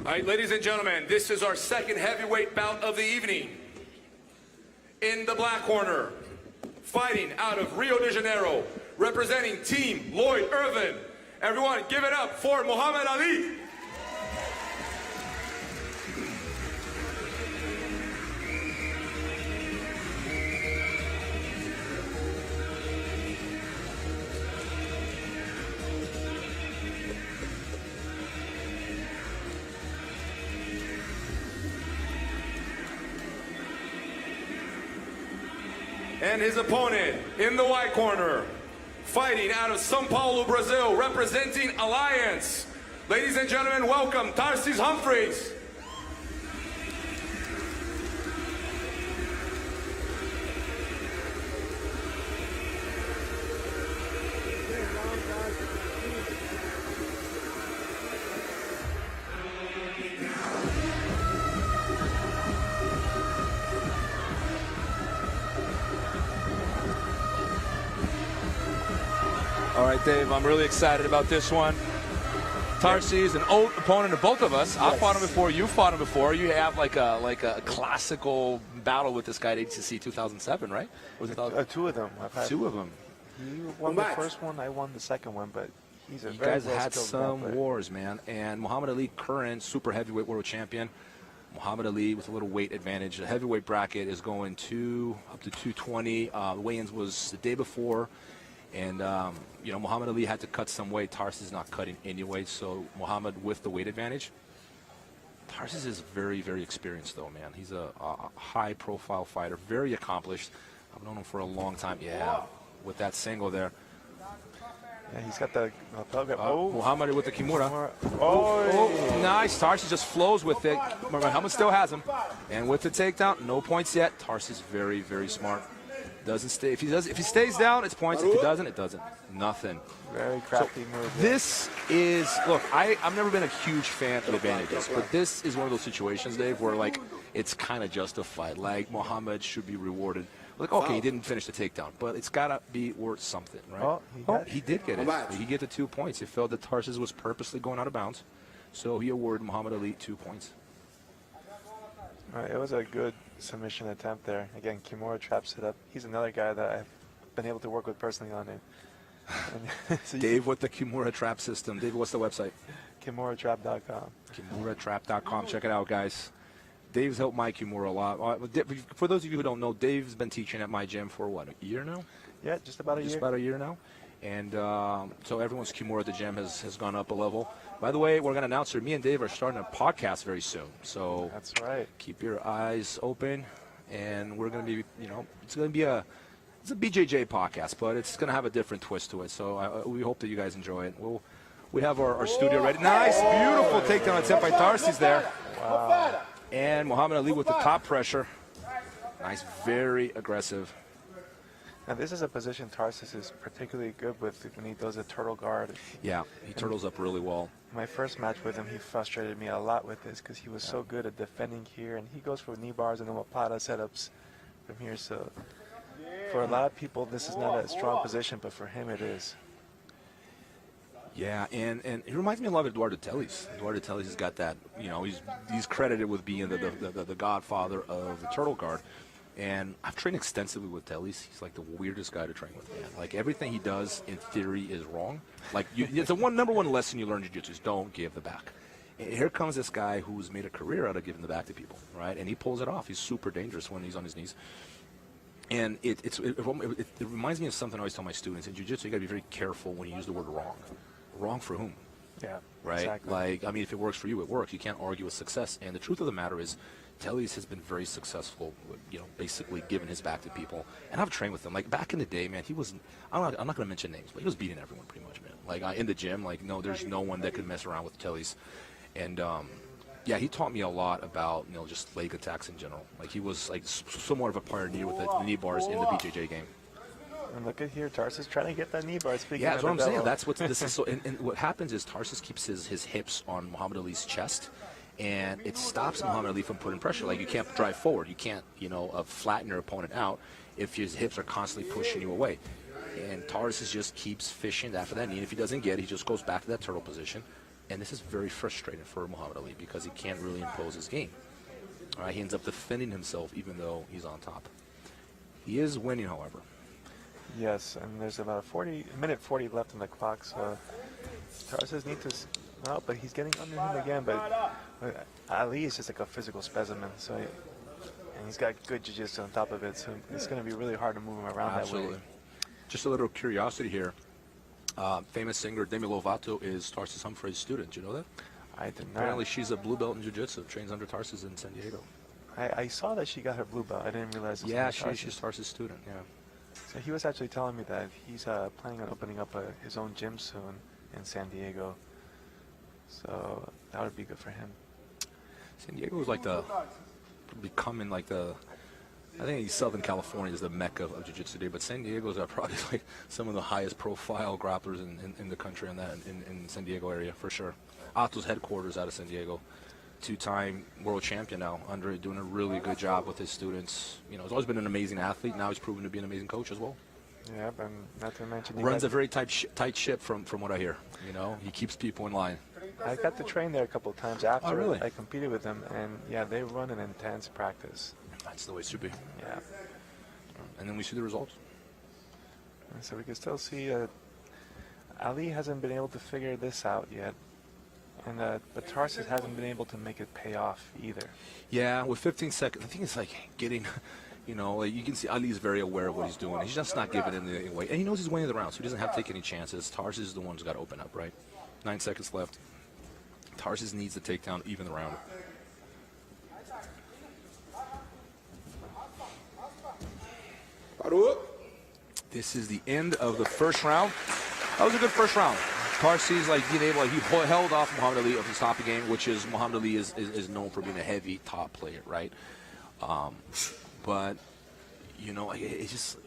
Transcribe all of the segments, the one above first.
All right, ladies and gentlemen, this is our second heavyweight bout of the evening. In the black corner, fighting out of Rio de Janeiro, representing Team Lloyd Irvin. Everyone, give it up for Muhammad Ali. And his opponent in the white corner, fighting out of São Paulo, Brazil, representing Alliance. Ladies and gentlemen, welcome Tarsis Humphreys. All right, Dave, I'm really excited about this one. Tarsis, an old opponent of both of us. Yes. I fought him before. You fought him before. You have like a classical battle with this guy at HCC 2007, right? Was it two of them. I've had two of them. He won the first one. I won the second one, but he's a you very guys had some wars, man. And Muhammad Ali, current super heavyweight world champion. Muhammad Ali with a little weight advantage. The heavyweight bracket is going up to 220. The weigh-ins was the day before. And, you know, Muhammad Ali had to cut some weight. Tarsis is not cutting anyway, so Muhammad with the weight advantage. Tarsis is very, very experienced, though, man. He's a high-profile fighter, very accomplished. I've known him for a long time. Yeah, with that single there. Yeah, he's got the pellet. Oh, Muhammad with the Kimura. Oh, nice. Tarsis just flows with it. Muhammad still has him. And with the takedown, no points yet. Tarsis very, very smart. Doesn't stay. If he stays down, it's points. If he doesn't, it doesn't. Nothing. Very crafty move. This is, look, I've never been a huge fan of advantages, but this is one of those situations, Dave, where like it's kind of justified. Like Muhammad should be rewarded. Like, okay, he didn't finish the takedown, but it's got to be worth something, right? Oh, he did get it. He get the 2 points. He felt that Tarsis was purposely going out of bounds, so he awarded Muhammad Ali 2 points. All right, it was a good submission attempt there. Again, Kimura traps it up. He's another guy that I've been able to work with personally on it. So Dave with the Kimura trap system. Dave, what's the website? KimuraTrap.com. KimuraTrap.com. Check it out, guys. Dave's helped my Kimura a lot. For those of you who don't know, Dave's been teaching at my gym for, what, a year now? Yeah, just about a year. Just about a year now. And so everyone's Kimura at the gym has gone up a level. By the way, we're going to announce here, me and Dave are starting a podcast very soon. So that's right. Keep your eyes open. And we're going to be, you know, it's going to be a BJJ podcast, but it's going to have a different twist to it. So we hope that you guys enjoy it. We have our studio ready. Nice, beautiful takedown attempt by Tarsis there. Wow. And Muhammad Ali with the top pressure. Nice, very aggressive. Now this is a position Tarsis is particularly good with when he does a turtle guard. Yeah, he turtles up really well. My first match with him, he frustrated me a lot with this because he was so good at defending here, and he goes for knee bars and omoplata setups from here. So for a lot of people, this is not a strong position, but for him it is. Yeah, and it reminds me a lot of Eduardo Telis. Eduardo Telis has got that, you know, he's credited with being the godfather of the turtle guard. And I've trained extensively with Telis. He's like the weirdest guy to train with, man. Like everything he does in theory is wrong. Like it's the number one lesson you learn in jiu-jitsu is don't give the back. And here comes this guy who's made a career out of giving the back to people, right? And he pulls it off. He's super dangerous when he's on his knees. And it reminds me of something I always tell my students in jiu-jitsu. You got to be very careful when you use the word wrong. Wrong for whom? Yeah. Right. Exactly. Like I mean, if it works for you, it works. You can't argue with success. And the truth of the matter is, Telis has been very successful, you know, basically giving his back to people. And I've trained with him. Like, back in the day, man, he was, I'm not going to mention names, but he was beating everyone pretty much, man. Like, in the gym, like, no, there's no one that could mess around with Telis. And, yeah, he taught me a lot about, you know, just leg attacks in general. Like, he was, like, somewhat of a pioneer with the knee bars in the BJJ game. And look at here, Tarsis trying to get that knee bar. Yeah, that's what I'm saying. That's what this is. So, and what happens is Tarsis keeps his hips on Muhammad Ali's chest. And it stops Muhammad Ali from putting pressure. Like, you can't drive forward. You can't, you know, flatten your opponent out if his hips are constantly pushing you away. And Tarsis just keeps fishing after that knee. And if he doesn't get it, he just goes back to that turtle position, And this is very frustrating for Muhammad Ali because he can't really impose his game. All right, he ends up defending himself even though he's on top. He is winning, however. Yes, and there's about a minute 40 left on the clock, so Tarsis needs to, well, but he's getting under him again, but Ali is just like a physical specimen, so and he's got good jiu-jitsu on top of it, so it's going to be really hard to move him around Absolutely. that way. Just a little curiosity here. Famous singer Demi Lovato is Tarsis Humphreys' student. Do you know that? I did not. Apparently she's a blue belt in jiu-jitsu, trains under Tarsis in San Diego. I saw that she got her blue belt. I didn't realize. Yeah, she's Tarsis' student, yeah. So he was actually telling me that he's planning on opening up his own gym soon in San Diego. So that would be good for him. San Diego is like becoming like I think Southern California is the mecca of jiu-jitsu today, but San Diego's are probably like some of the highest profile grapplers in the country in San Diego area, for sure. Ato's headquarters out of San Diego. Two-time world champion now, Andre, doing a really good job with his students. You know, he's always been an amazing athlete. Now he's proven to be an amazing coach as well. Yeah, and not to mention... Runs a very tight ship from what I hear. You know, he keeps people in line. I got to train there a couple of times after really? I competed with them, and yeah, they run an intense practice. That's the way it should be. Yeah. And then we see the results. And so we can still see Ali hasn't been able to figure this out yet. And but Tarsis hasn't been able to make it pay off either. Yeah, with 15 seconds, I think it's like getting, you know, like you can see Ali is very aware of what he's doing. He's just not giving him any way. And he knows he's winning the round, so he doesn't have to take any chances. Tarsis is the one who's got to open up, right? 9 seconds left. Tarsis needs to take down even the round. This is the end of the first round. That was a good first round. Tarsis, like, being able, he held off Muhammad Ali of the stopping game, which is Muhammad Ali is known for being a heavy top player, right? But, you know, it's just,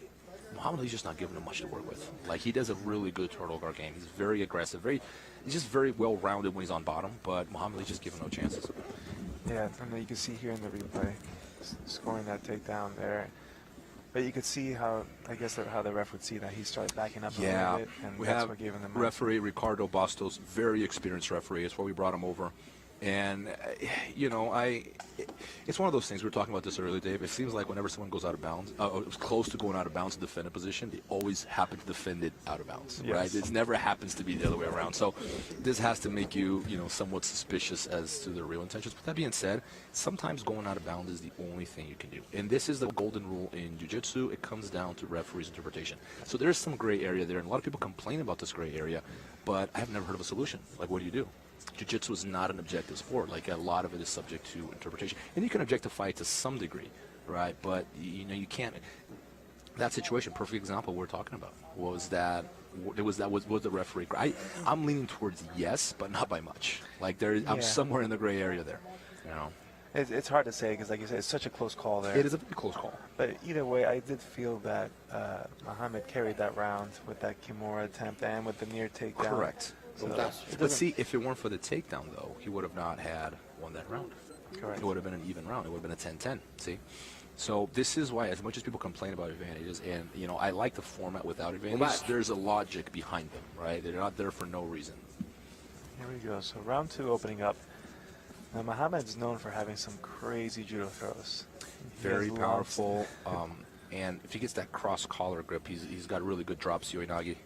Muhammad Ali's just not giving him much to work with. Like, he does a really good turtle guard game. He's very aggressive, he's just very well-rounded when he's on bottom, but Muhammad Ali's just giving no chances. Yeah, and you can see here in the replay, scoring that takedown there. But you could see how, I guess, how the ref would see that he started backing up a little bit, and we that's have what gave him the match. referee Ricardo Bastos, very experienced referee. That's why we brought him over. And, you know, it's one of those things. We were talking about this earlier, Dave. It seems like whenever someone goes out of bounds, it was close to going out of bounds to defend a position, they always happen to defend it out of bounds, yes. right? It never happens to be the other way around. So this has to make you, you know, somewhat suspicious as to their real intentions. But that being said, sometimes going out of bounds is the only thing you can do. And this is the golden rule in jiu-jitsu. It comes down to referee's interpretation. So there's some gray area there, and a lot of people complain about this gray area, but I have never heard of a solution. Like, what do you do? Jiu-jitsu is not an objective sport. Like, a lot of it is subject to interpretation. And you can objectify it to some degree, right? But, you know, you can't. That situation, perfect example we're talking about, was the referee. I'm leaning towards yes, but not by much. Like, I'm somewhere in the gray area there, you know. It's hard to say because, like you said, it's such a close call there. It is a very close call. But either way, I did feel that Mahamed carried that round with that Kimura attempt and with the near takedown. Correct. So but see, if it weren't for the takedown, though, he would have not had won that round. Correct. It would have been an even round. It would have been a 10-10, see? So this is why, as much as people complain about advantages, and, you know, I like the format without advantages, there's a logic behind them, right? They're not there for no reason. Here we go. So round 2 opening up. Now, Mahamed is known for having some crazy judo throws. Very powerful. And if he gets that cross-collar grip, he's got a really good drop suyoinagi.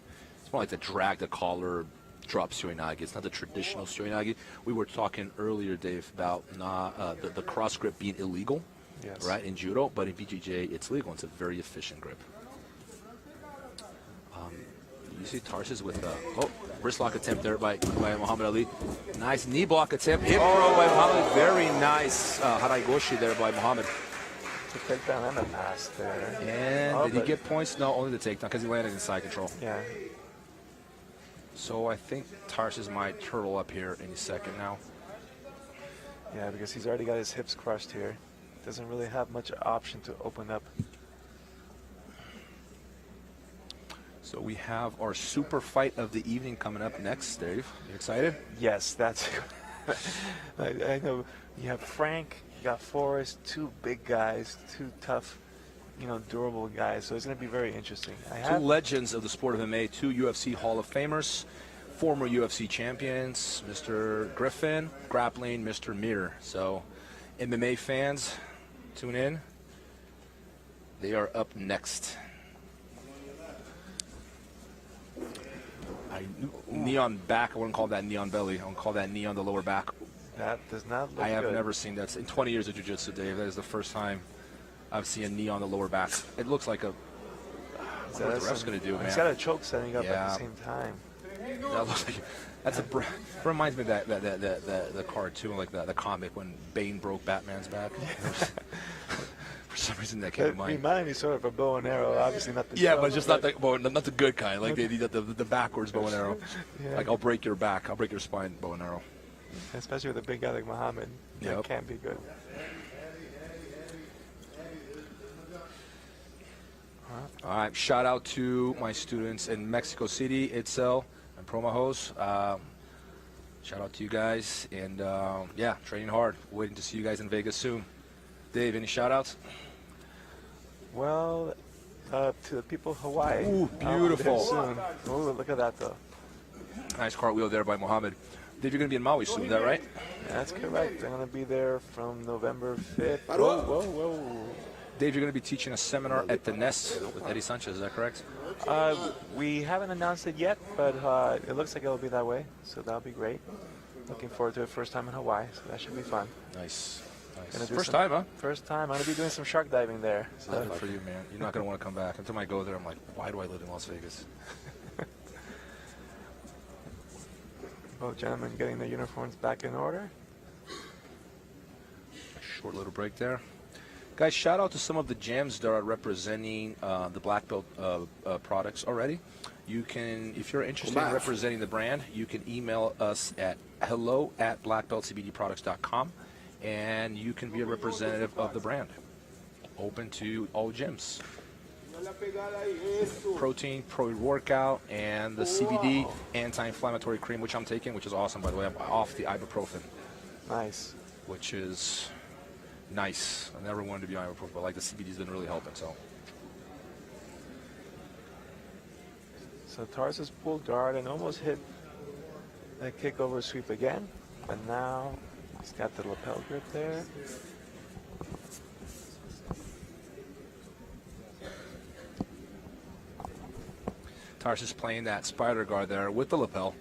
It's more like the drag the collar drop suyoinagi. It's not the traditional suyoinagi. We were talking earlier, Dave, about the cross grip being illegal, yes, right, in judo, but in BJJ it's legal. It's a very efficient grip. You see Tarsis with wrist lock attempt there by Muhammad Ali. Nice knee block attempt. Hip throw by Muhammad. Very nice haraigoshi there by Muhammad. The takedown and the pass there. And did he get points? No, only the takedown because he landed in side control. Yeah. So I think Tarsis might turtle up here any second now. Yeah, because he's already got his hips crushed here. Doesn't really have much option to open up. So we have our super fight of the evening coming up next, Dave. You excited? Yes, that's... I know you have Frank, you got Forrest, 2 big guys, 2 tough, you know, durable guys. So it's going to be very interesting. Two legends of the sport of MMA, 2 UFC Hall of Famers. former UFC champions, Mr. Griffin, grappling, Mr. Mir. So, MMA fans, tune in. They are up next. Neon back, I wouldn't call that neon belly. I would call that knee on the lower back. That does not look I have good. never seen that. In 20 years of jiu-jitsu, Dave, that is the first time I've seen a knee on the lower back. It looks like a... What the ref's going to do, man? He's got a choke setting up at Yeah. the same time. That looks like... That's a... Reminds me of the cartoon, like the comic when Bane broke Batman's back. For some reason that came to It mind. reminded me sort of a bow and arrow, obviously not the Yeah, sharp, but just not the good kind. Like the backwards bow and arrow. Yeah. Like I'll break your back, I'll break your spine, bow and arrow. Especially with a big guy like Mahamed. That Yep. can't be good. All right, shout out to my students in Mexico City, Itzel, and Promajos. Shout out to you guys, and yeah, training hard. Waiting to see you guys in Vegas soon. Dave, any shout outs? Well, to the people of Hawaii. Ooh, I'll be beautiful. there soon. Ooh, look at that though. Nice cartwheel there by Mohammed. Dave, you're going to be in Maui soon, is that right? That's correct. I'm going to be there from November 5th. Whoa, whoa, whoa. Dave, you're going to be teaching a seminar at the Nest with Eddie Sanchez, is that correct? We haven't announced it yet, but it looks like it'll be that way, so that'll be great. Looking forward to it. First time in Hawaii, so that should be fun. Nice. Gonna do First some- time, huh? First time. I'm going to be doing some shark diving there. Good So for you, man. You're not going to want to come back. Until I go there, I'm like, why do I live in Las Vegas? both gentlemen getting their uniforms back in order. Short little break there. Guys, shout out to some of the gyms that are representing the Black Belt products already. You can, if you're interested in representing the brand, you can email us at hello@blackbeltcbdproducts.com, and you can be a representative of the brand. Open to all gyms. Protein, pre-workout, and the CBD anti-inflammatory cream, which I'm taking, which is awesome, by the way. I'm off the ibuprofen, Nice. which is nice. I never wanted to be on ibuprofen, but like the CBD's been really helping. So Tarsis pulled guard and almost hit a kick over sweep again, but now he's got the lapel grip there. Tarsis playing that spider guard there with the lapel.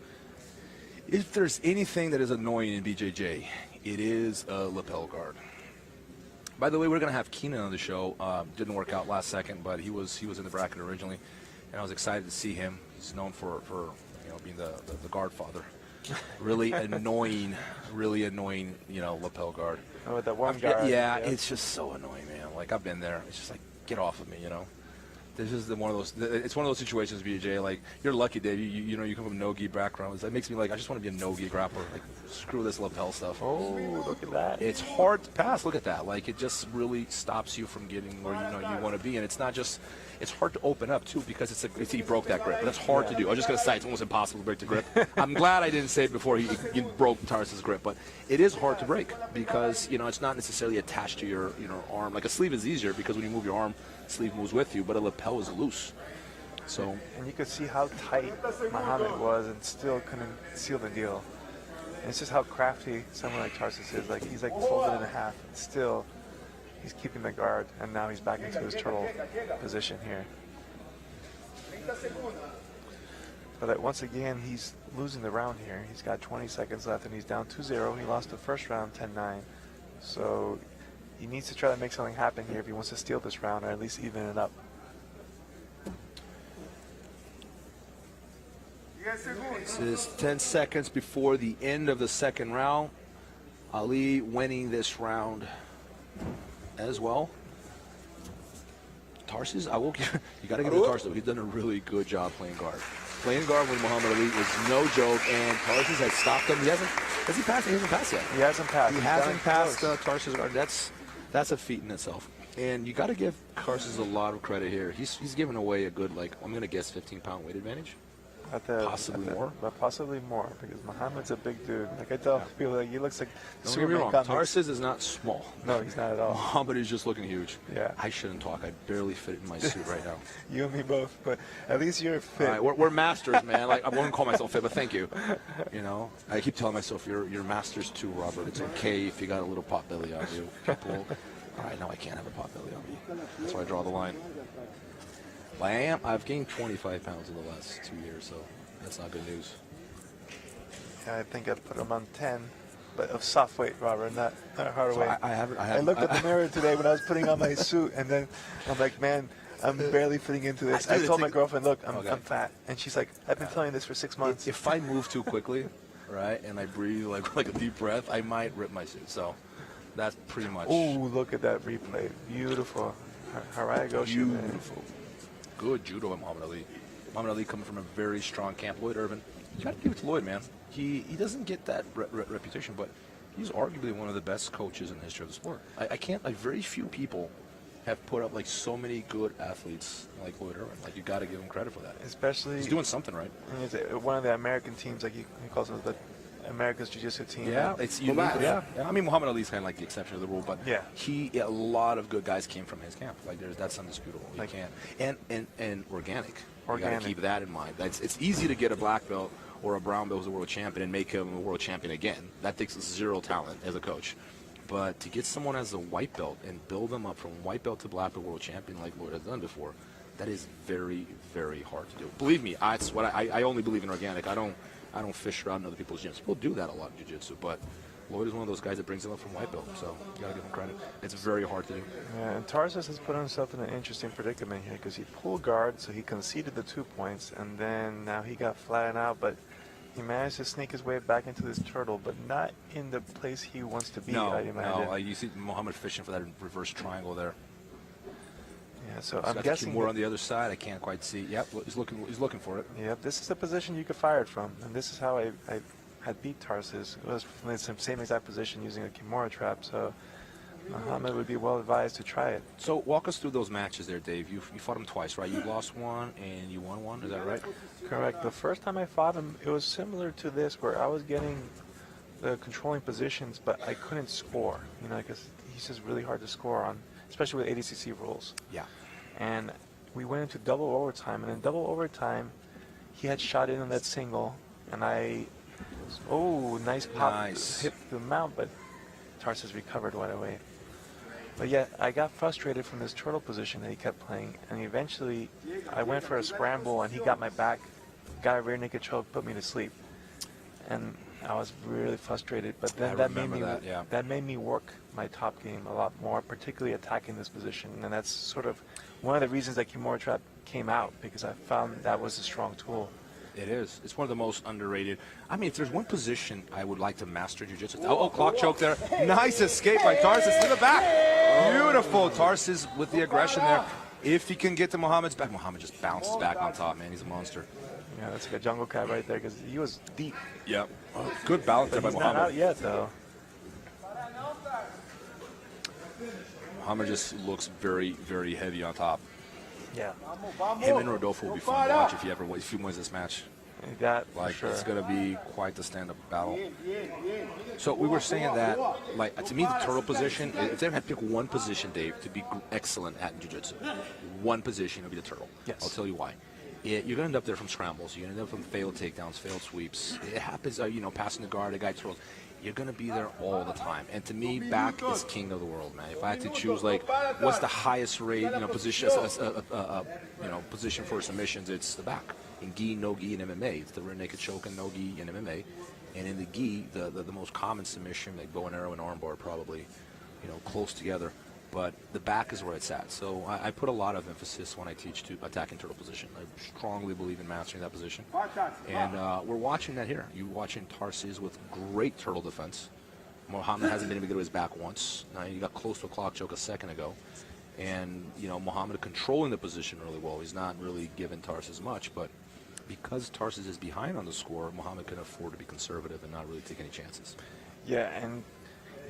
If there's anything that is annoying in BJJ, it is a lapel guard. By the way, we're going to have Keenan on the show. Didn't work out last second, but he was in the bracket originally, and I was excited to see him. He's known for being the guard father. Really annoying, lapel guard. Oh, with that one guard. Yeah, it's just so annoying, man. Like, I've been there. It's just like, get off of me, This is one of those. It's one of those situations, BJ. Like, you're lucky, Dave. You come from a no-gi background. That makes me like, I just want to be a no-gi grappler. Like, screw this lapel stuff. Oh, look at that. It's hard to pass. Look at that. Like, it just really stops you from getting where you want to be. And it's not just. It's hard to open up too because he broke that grip. But that's hard to do. I was just gonna say it's almost impossible to break the grip. I'm glad I didn't say it before he broke Tarsis' grip. But it is hard to break because it's not necessarily attached to your arm. Like a sleeve is easier because when you move your arm, sleeve moves with you, but a lapel is loose. So, and you could see how tight Mahamed was and still couldn't seal the deal. And it's just how crafty someone like Tarsis is. Like, he's like folded in half and still he's keeping the guard, and now he's back into his turtle position here. But once again, he's losing the round here. He's got 20 seconds left and he's down 2-0. He lost the first round 10-9. So he needs to try to make something happen here if he wants to steal this round or at least even it up. this is 10 seconds before the end of the second round. Ali winning this round as well. Tarsis, I will give you got to give it to Tarsis. He's done a really good job playing guard. Playing guard with Muhammad Ali is no joke, and Tarsis has stopped him. Has he passed? He hasn't passed yet. He hasn't passed. He hasn't passed Tarsis guard. That's a feat in itself. And you got to give Tarsis a lot of credit here. He's giving away a good, I'm going to guess 15-pound weight advantage. Possibly more. But possibly more, because Muhammad's a big dude. Like I tell people, like, he looks like Don't get me wrong, Tarsis is not small. No, he's not at all. Muhammad is just looking huge. Yeah. I shouldn't talk. I barely fit in my suit right now. You and me both, but at least you're fit. All right, we're masters, man. Like I wouldn't call myself fit, but thank you. You know, I keep telling myself you're masters too, Robert. It's okay if you got a little pot belly on you. People, all right, now I can't have a pot belly on me. That's why I draw the line. But I've gained 25 pounds in the last 2 years, so that's not good news. Yeah, I think I put him on 10, but of soft weight, Robert, not hard weight. I looked at the mirror today when I was putting on my suit, and then I'm like, man, I'm barely fitting into this. I told my girlfriend, look, I'm fat. And she's like, I've been telling you this for 6 months. If I move too quickly, right, and I breathe like a deep breath, I might rip my suit. So that's pretty much. Ooh, look at that replay. Beautiful. Harai Goshi. Beautiful. Good judo by Muhammad Ali. Muhammad Ali coming from a very strong camp. Lloyd Irvin, you got to give it to Lloyd, man. He doesn't get that reputation, but he's arguably one of the best coaches in the history of the sport. Very few people have put up like so many good athletes like Lloyd Irvin. Like, you got to give him credit for that. Especially, he's doing something right. He's one of the American teams, like he calls it the America's Jiu-Jitsu team. Yeah, it's unique. Yeah. I mean, Muhammad Ali's kind of like the exception of the rule, but a lot of good guys came from his camp. Like, that's undisputable. You can't. And organic. You got to keep that in mind. It's easy to get a black belt or a brown belt who's a world champion and make him a world champion again. That takes zero talent as a coach. But to get someone as a white belt and build them up from white belt to black belt world champion like Lloyd has done before, that is very, very hard to do. Believe me, I only believe in organic. I don't fish around in other people's gyms. People do that a lot in jiu-jitsu, but Lloyd is one of those guys that brings them up from white belt, so you got to give him credit. It's very hard to do. Yeah, and Tarsis has put himself in an interesting predicament here because he pulled guard, so he conceded the 2 points, and then now he got flattened out, but he managed to sneak his way back into this turtle, but not in the place he wants to be, I imagine. No, you see Muhammad fishing for that reverse triangle there. Yeah, so I'm guessing more on the other side. I can't quite see. Yep, he's looking for it. Yep, this is the position you could fire it from, and this is how I had beat Tarsis. It was from the same exact position using a Kimura trap, so Mahamed would be well advised to try it. So walk us through those matches there, Dave. You fought him twice, right? You lost one and you won one. Is that right? Correct. The first time I fought him, it was similar to this, where I was getting the controlling positions, but I couldn't score. You know, because he's just really hard to score on, especially with ADCC rules. Yeah. And we went into double overtime, and in double overtime, he had shot in on that single, and nice pop, hit the mount, but Tarsis recovered right away. But yeah, I got frustrated from this turtle position that he kept playing, and eventually I went for a scramble, and he got my back, got a rear naked choke, put me to sleep, and I was really frustrated. But then that made me work my top game a lot more, particularly attacking this position, and that's sort of one of the reasons that Kimura trap came out, because I found that was a strong tool. It is. It's one of the most underrated. I mean, if there's one position I would like to master jiu-jitsu. Oh, clock choke there. Nice escape by Tarsis to the back. Beautiful. Tarsis with the aggression there. If he can get to Muhammad's back, Muhammad just bounces back on top, man. He's a monster. Yeah, that's like a jungle cat right there, because he was deep. Yep. Good balance there by Muhammad. He's not out yet, though. Muhammad just looks very, very heavy on top. Yeah. Him and Rodolfo will be fun to watch if he wins this match. It's going to be quite the stand-up battle. So we were saying that, to me, the turtle position, if they had to pick one position, Dave, to be excellent at jiu-jitsu, one position would be the turtle. Yes. I'll tell you why. You're going to end up there from scrambles. You're going to end up from failed takedowns, failed sweeps. It happens, passing the guard, a guy twirls. You're going to be there all the time. And to me, back is king of the world, man. If I had to choose, what's the highest rate, position, position for submissions, it's the back. In gi, no gi, in MMA, it's the rear naked choke and no gi in MMA. And in the gi, the most common submission, like bow and arrow and armbar, probably, close together. But the back is where it's at. So I put a lot of emphasis when I teach to attacking turtle position. I strongly believe in mastering that position. And we're watching that here. You're watching Tarsis with great turtle defense. Muhammad hasn't been able to get to his back once. He got close to a clock choke a second ago. And, Muhammad controlling the position really well. He's not really giving Tarsis much, but because Tarsis is behind on the score, Muhammad can afford to be conservative and not really take any chances. Yeah, and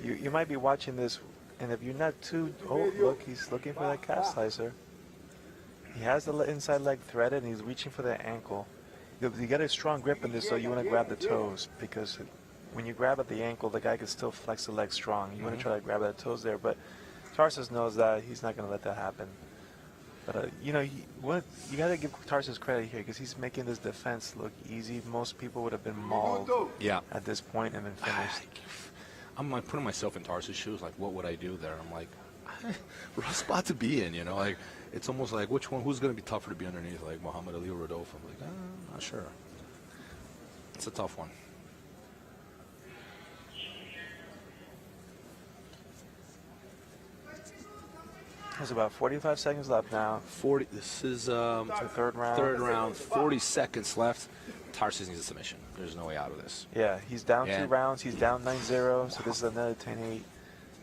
you might be watching this, and if you're not too... Oh, look, he's looking for that calf slicer. He has the inside leg threaded, and he's reaching for that ankle. You get a strong grip in this, so you want to grab the toes, because when you grab at the ankle, the guy can still flex the leg strong. You want to try to grab at the toes there, but Tarsis knows that he's not going to let that happen. But you got to give Tarsis credit here, because he's making this defense look easy. Most people would have been mauled at this point and been finished. I'm like putting myself in Tarsis' shoes. Like, what would I do there? I'm like, rough spot to be in, you know. Like, it's almost like who's going to be tougher to be underneath, like Muhammad Ali or Rodolfo? I'm like, not sure. It's a tough one. There's about 45 seconds left now. 40. This is the third round. Third round. 40 seconds left. Tarsis needs a submission. There's no way out of this. Yeah, he's down 2 rounds. He's down 9-0. So this is another 10-8.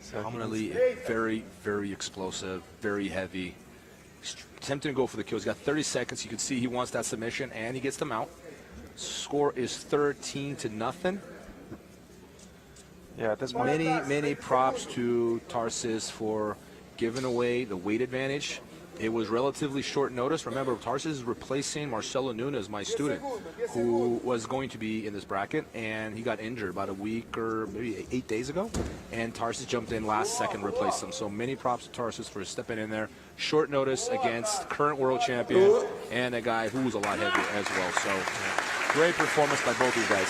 So Muhammad Ali, very, very explosive, very heavy. He's attempting to go for the kill. He's got 30 seconds. You can see he wants that submission, and he gets the mount. Score is 13-0. Yeah, at this point. Many props to Tarsis for giving away the weight advantage. It was relatively short notice. Remember, Tarsis is replacing Marcelo Nunes, my student, who was going to be in this bracket, and he got injured about a week or maybe 8 days ago, and Tarsis jumped in last second, replaced him. So many props to Tarsis for stepping in there. Short notice against current world champion and a guy who's a lot heavier as well. So great performance by both these guys.